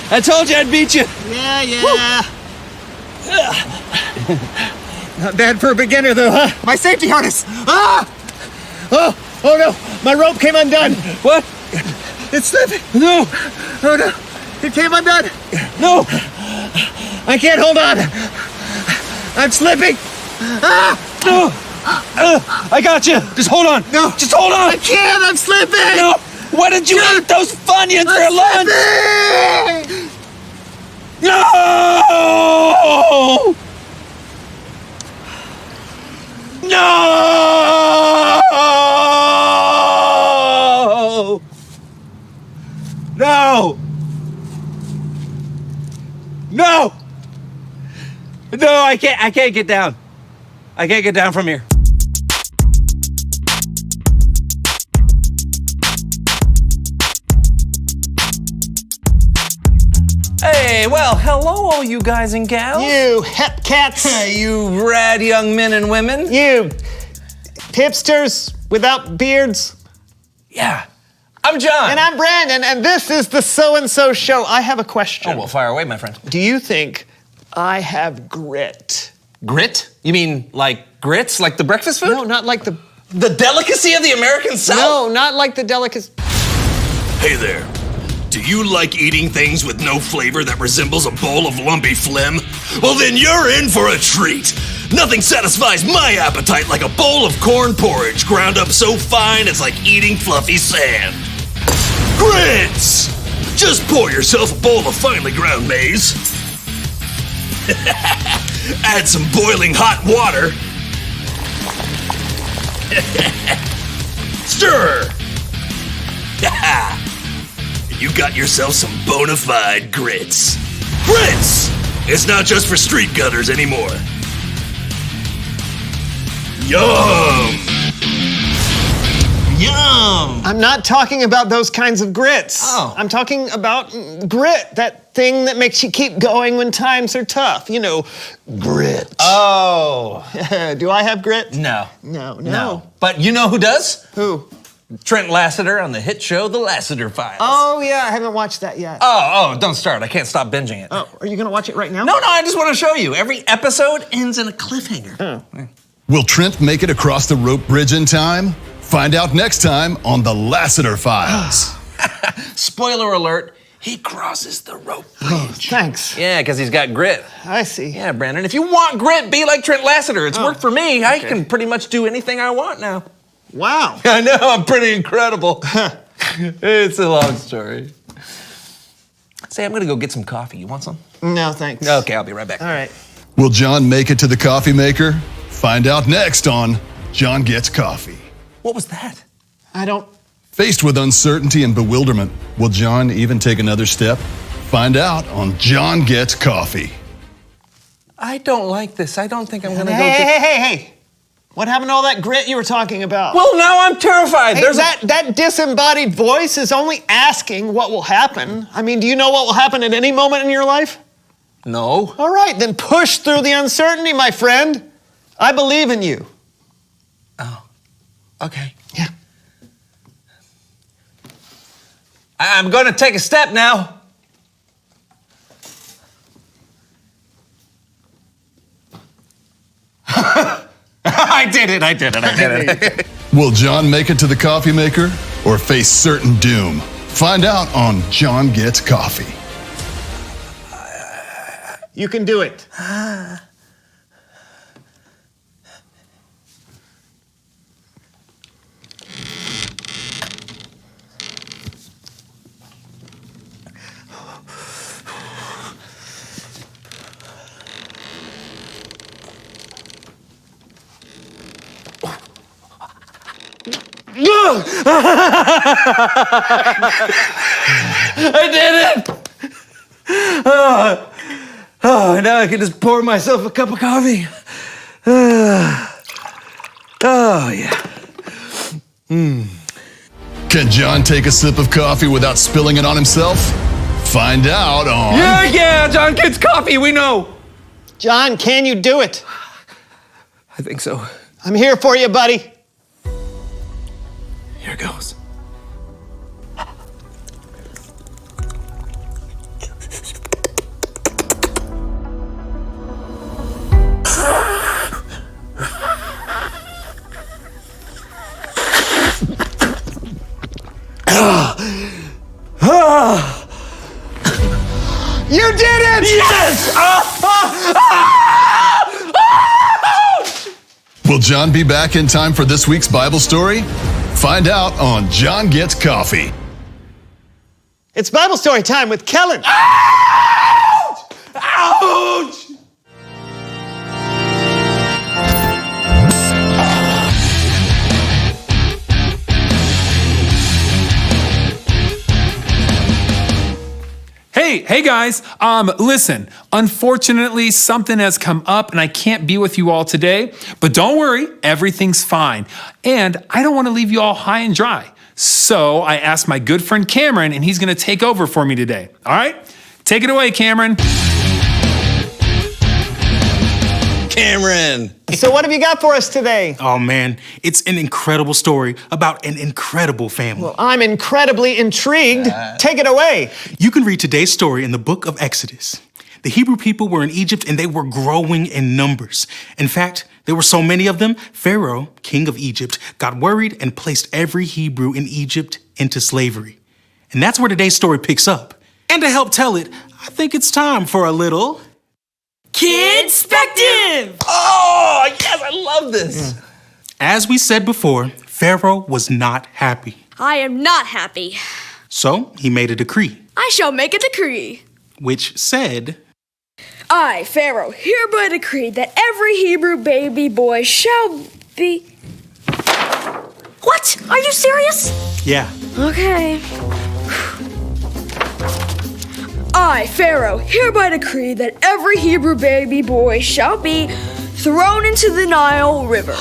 I told you I'd beat you. Yeah. Not bad for a beginner, though, huh? My safety harness. Ah! Oh no, my rope came undone. What? It's slipping. No. Oh no, it came undone. No. I can't hold on. I'm slipping. Ah! No. I got you. Just hold on. No. Just hold on. I can't, I'm slipping. No. Why did you eat those Funyuns for lunch? Slipping. No. No! No! No! No, I can't get down. I can't get down from here. Hey, well, hello, all you guys and gals. You hep cats. You rad young men and women. You hipsters without beards. Yeah. I'm John. And I'm Brandon, and this is the So-and-So Show. I have a question. Oh, well, fire away, my friend. Do you think I have grit? Grit? You mean like grits, like the breakfast food? No, not like the delicacy of the American South? No, not like the delicacy. Hey there. Do you like eating things with no flavor that resembles a bowl of lumpy phlegm? Well, then you're in for a treat. Nothing satisfies my appetite like a bowl of corn porridge ground up so fine it's like eating fluffy sand. Grits! Just pour yourself a bowl of finely ground maize. Add some boiling hot water. Stir. You got yourself some bona fide grits. Grits! It's not just for street gutters anymore. Yum! Yum! I'm not talking about those kinds of grits. Oh. I'm talking about grit, that thing that makes you keep going when times are tough. You know, grit. Oh. Do I have grit? No. No. But you know who does? Who? Trent Lassiter on the hit show The Lassiter Files. Oh, yeah, I haven't watched that yet. Oh, don't start. I can't stop binging it. Oh, are you gonna watch it right now? No, I just want to show you. Every episode ends in a cliffhanger. Oh. Will Trent make it across the rope bridge in time? Find out next time on The Lassiter Files. Spoiler alert, he crosses the rope bridge. Thanks. Yeah, because he's got grit. I see. Yeah, Brandon, if you want grit, be like Trent Lassiter. It's worked for me. I can pretty much do anything I want now. Wow. I know, I'm pretty incredible. It's a long story. Say, I'm gonna go get some coffee. You want some? No, thanks. Okay, I'll be right back. All right. Will John make it to the coffee maker? Find out next on John Gets Coffee. What was that? I don't... Faced with uncertainty and bewilderment, will John even take another step? Find out on John Gets Coffee. I don't like this. I don't think I'm gonna go Hey. What happened to all that grit you were talking about? Well, now I'm terrified. Hey, that disembodied voice is only asking what will happen. I mean, do you know what will happen at any moment in your life? No. All right, then push through the uncertainty, my friend. I believe in you. Oh, okay. Yeah. I'm gonna take a step now. I did it. Will John make it to the coffee maker or face certain doom? Find out on John Gets Coffee. You can do it. I did it! Oh, now I can just pour myself a cup of coffee. Oh, yeah. Can John take a sip of coffee without spilling it on himself? Find out on... Yeah, John Gets Coffee, we know. John, can you do it? I think so. I'm here for you, buddy. Here goes. did it! Yes! Will John be back in time for this week's Bible story? Find out on John Gets Coffee. It's Bible story time with Kellen. Ouch! Hey guys, listen, unfortunately something has come up and I can't be with you all today, but don't worry, everything's fine. And I don't want to leave you all high and dry. So I asked my good friend Cameron and he's going to take over for me today. All right? Take it away, Cameron. Cameron. So what have you got for us today? Oh man, it's an incredible story about an incredible family. Well, I'm incredibly intrigued. Take it away. You can read today's story in the book of Exodus. The Hebrew people were in Egypt and they were growing in numbers. In fact, there were so many of them, Pharaoh, king of Egypt, got worried and placed every Hebrew in Egypt into slavery. And that's where today's story picks up. And to help tell it, I think it's time for a little Kidspective! Oh, yes, I love this. As we said before, Pharaoh was not happy. I am not happy. So he made a decree, I shall make a decree. which said, I, Pharaoh, hereby decree that every Hebrew baby boy shall be... What? Are you serious? yeah, Okay. I, Pharaoh, hereby decree that every Hebrew baby boy shall be thrown into the Nile River.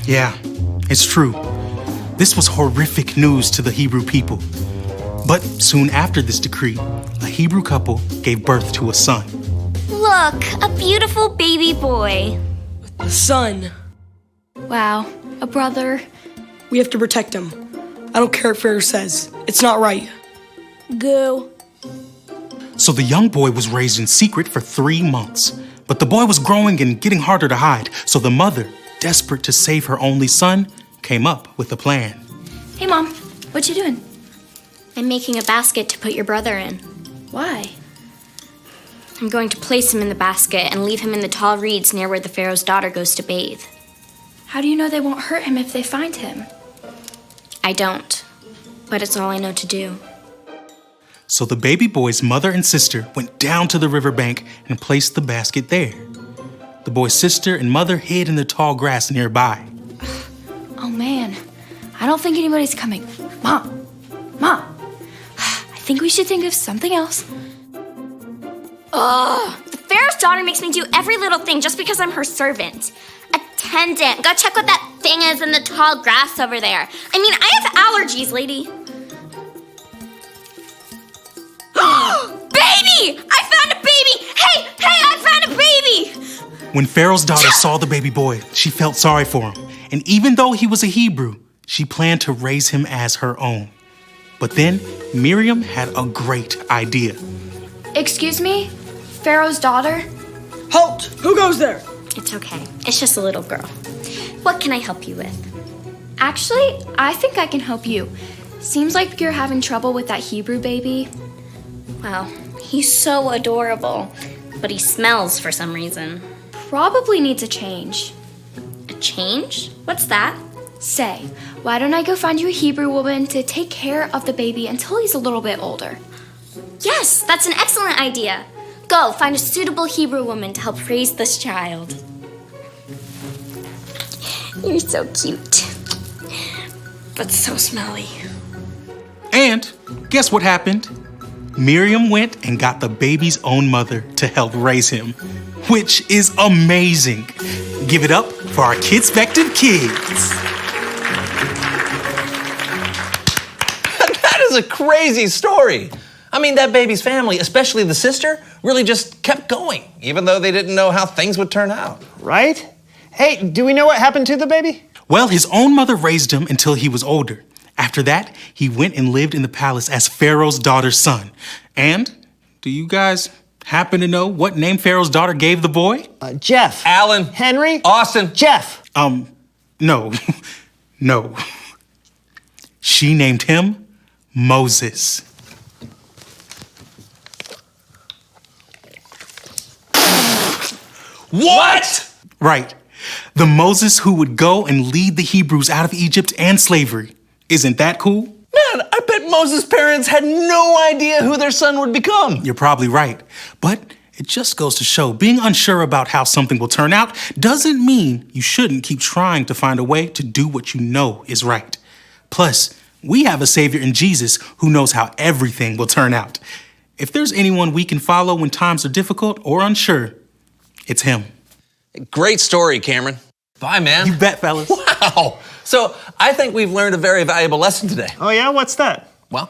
yeah, it's true. This was horrific news to the Hebrew people. But soon after this decree, a Hebrew couple gave birth to a son. Look, a beautiful baby boy. A son. Wow, a brother. We have to protect him. I don't care what Pharaoh says. It's not right. Go. So the young boy was raised in secret for 3 months. But the boy was growing and getting harder to hide. So the mother, desperate to save her only son, came up with a plan. Hey, Mom, what you doing? I'm making a basket to put your brother in. Why? I'm going to place him in the basket and leave him in the tall reeds near where the Pharaoh's daughter goes to bathe. How do you know they won't hurt him if they find him? I don't, but it's all I know to do. So the baby boy's mother and sister went down to the riverbank and placed the basket there. The boy's sister and mother hid in the tall grass nearby. Oh man, I don't think anybody's coming. Mom, I think we should think of something else. The Pharaoh's daughter makes me do every little thing just because I'm her servant. Attendant, go check what that thing is in the tall grass over there. I mean, I have allergies, lady. Baby! I found a baby! Hey, I found a baby! When Pharaoh's daughter saw the baby boy, she felt sorry for him. And even though he was a Hebrew, she planned to raise him as her own. But then Miriam had a great idea. Excuse me? Pharaoh's daughter? Halt! Who goes there? It's okay. It's just a little girl. What can I help you with? Actually, I think I can help you. Seems like you're having trouble with that Hebrew baby. Well, he's so adorable, but he smells for some reason. Probably needs a change. A change? What's that? Say, why don't I go find you a Hebrew woman to take care of the baby until he's a little bit older? Yes, that's an excellent idea. Go, find a suitable Hebrew woman to help raise this child. You're so cute. But so smelly. And guess what happened? Miriam went and got the baby's own mother to help raise him, which is amazing. Give it up for our Kidspective kids. That is a crazy story. I mean, that baby's family, especially the sister, really just kept going, even though they didn't know how things would turn out. Right? Hey, do we know what happened to the baby? Well, his own mother raised him until he was older. After that, he went and lived in the palace as Pharaoh's daughter's son. And do you guys happen to know what name Pharaoh's daughter gave the boy? Jeff. Alan. Henry. Austin. Jeff. No. No. She named him Moses. What? Right. The Moses who would go and lead the Hebrews out of Egypt and slavery. Isn't that cool? Man, I bet Moses' parents had no idea who their son would become. You're probably right. But it just goes to show being unsure about how something will turn out doesn't mean you shouldn't keep trying to find a way to do what you know is right. Plus, we have a Savior in Jesus who knows how everything will turn out. If there's anyone we can follow when times are difficult or unsure, it's him. Great story, Cameron. Bye, man. You bet, fellas. Wow. So I think we've learned a very valuable lesson today. Oh, yeah? What's that? Well,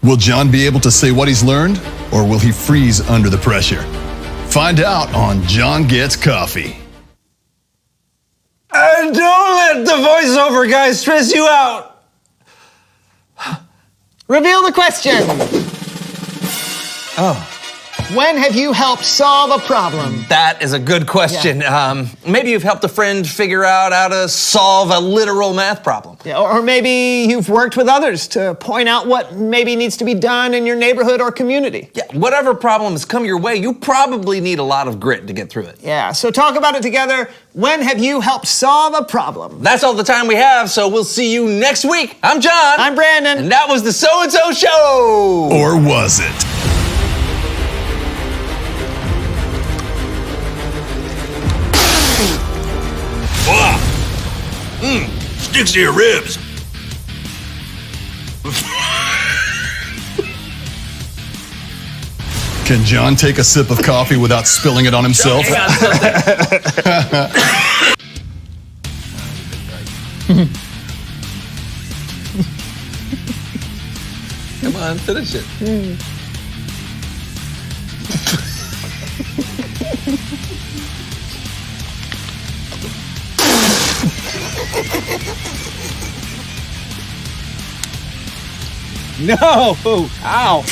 Will John be able to say what he's learned, or will he freeze under the pressure? Find out on John Gets Coffee. don't let the voiceover guy stress you out. Reveal the question. Oh. When have you helped solve a problem? That is a good question. Maybe you've helped a friend figure out how to solve a literal math problem. Yeah, or maybe you've worked with others to point out what maybe needs to be done in your neighborhood or community. Yeah, whatever problem has come your way, you probably need a lot of grit to get through it. Yeah, so talk about it together. When have you helped solve a problem? That's all the time we have, so we'll see you next week. I'm John. I'm Brandon. And that was the So-and-So Show. Or was it? Wow. Sticks to your ribs. Can John take a sip of coffee without spilling it on himself? Come on, finish it. No! Ow!